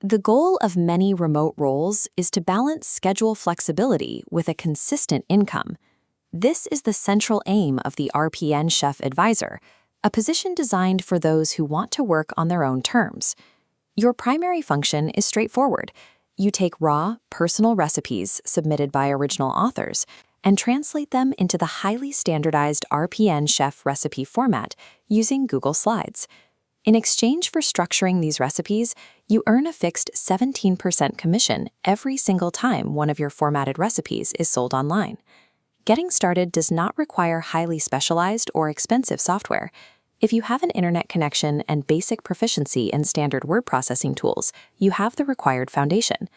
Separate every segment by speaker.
Speaker 1: The goal of many remote roles is to balance schedule flexibility with a consistent income. This is the central aim of the RPNchef Advisor, a position designed for those who want to work on their own terms. Your primary function is straightforward. You take raw, personal recipes submitted by original authors and translate them into the highly standardized RPNchef recipe format using Google Slides. In exchange for structuring these recipes, you earn a fixed 17% commission every single time one of your formatted recipes is sold online. Getting started does not require highly specialized or expensive software. If you have an internet connection and basic proficiency in standard word processing tools, you have the required foundation.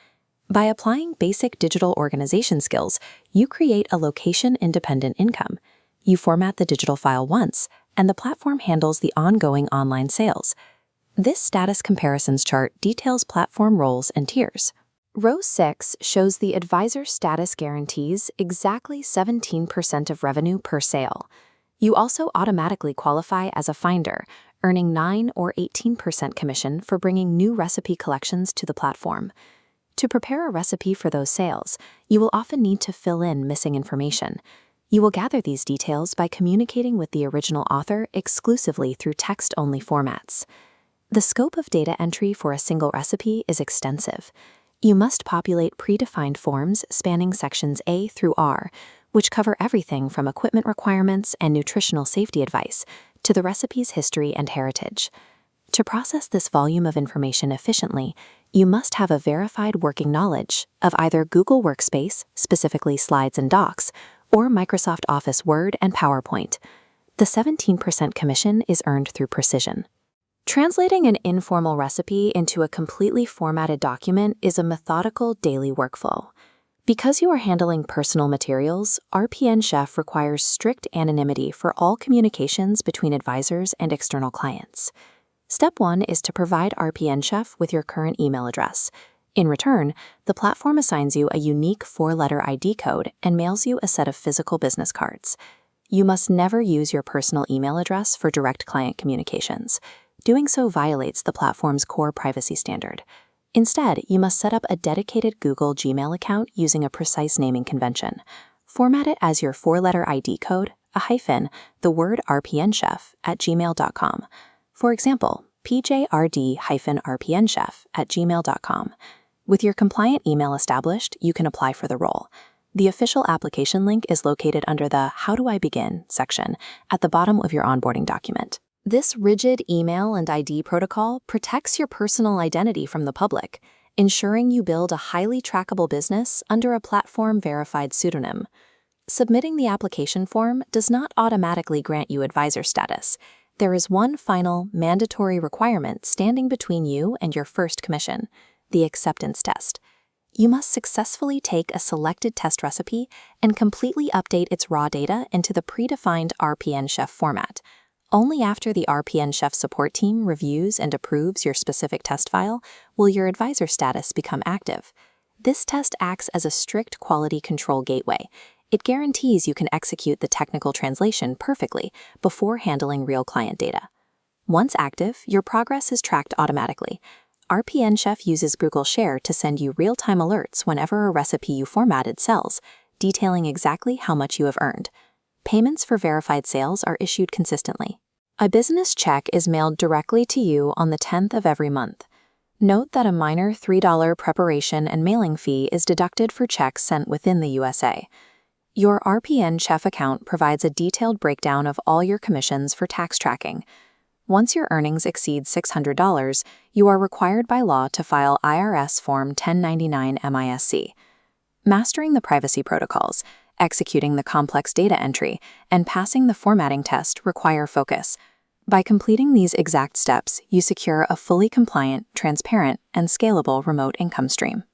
Speaker 1: By applying basic digital organization skills, you create a location-independent income. You format the digital file once, and the platform handles the ongoing online sales. This status comparisons chart details platform roles and tiers. Row 6 shows the advisor status guarantees exactly 17% of revenue per sale. You also automatically qualify as a finder, earning 9 or 18% commission for bringing new recipe collections to the platform. To prepare a recipe for those sales, you will often need to fill in missing information. You will gather these details by communicating with the original author exclusively through text-only formats. The scope of data entry for a single recipe is extensive. You must populate predefined forms spanning sections A through R, which cover everything from equipment requirements and nutritional safety advice to the recipe's history and heritage. To process this volume of information efficiently, you must have a verified working knowledge of either Google Workspace, specifically Slides and Docs, or Microsoft Office Word and PowerPoint. The 17% commission is earned through precision. Translating an informal recipe into a completely formatted document is a methodical daily workflow. Because you are handling personal materials, RPNchef requires strict anonymity for all communications between advisors and external clients. Step 1 is to provide RPNchef with your current email address. In return, the platform assigns you a unique 4-letter ID code and mails you a set of physical business cards. You must never use your personal email address for direct client communications. Doing so violates the platform's core privacy standard. Instead, you must set up a dedicated Google Gmail account using a precise naming convention. Format it as your 4-letter ID code, a hyphen, the word RPNchef at gmail.com. For example, pjrd-rpnchef@gmail.com. With your compliant email established, you can apply for the role. The official application link is located under the How Do I Begin section at the bottom of your onboarding document. This rigid email and ID protocol protects your personal identity from the public, ensuring you build a highly trackable business under a platform-verified pseudonym. Submitting the application form does not automatically grant you advisor status. There is one final, mandatory requirement standing between you and your first commission: the acceptance test. You must successfully take a selected test recipe and completely update its raw data into the predefined RPNchef format. Only after the RPNchef support team reviews and approves your specific test file will your advisor status become active. This test acts as a strict quality control gateway. It guarantees you can execute the technical translation perfectly before handling real client data. Once active, your progress is tracked automatically. RPNchef uses Google Share to send you real-time alerts whenever a recipe you formatted sells, detailing exactly how much you have earned. Payments for verified sales are issued consistently. A business check is mailed directly to you on the 10th of every month. Note that a minor $3 preparation and mailing fee is deducted for checks sent within the USA. Your RPNchef account provides a detailed breakdown of all your commissions for tax tracking. Once your earnings exceed $600, you are required by law to file IRS Form 1099 MISC. Mastering the privacy protocols, executing the complex data entry, and passing the formatting test require focus. By completing these exact steps, you secure a fully compliant, transparent, and scalable remote income stream.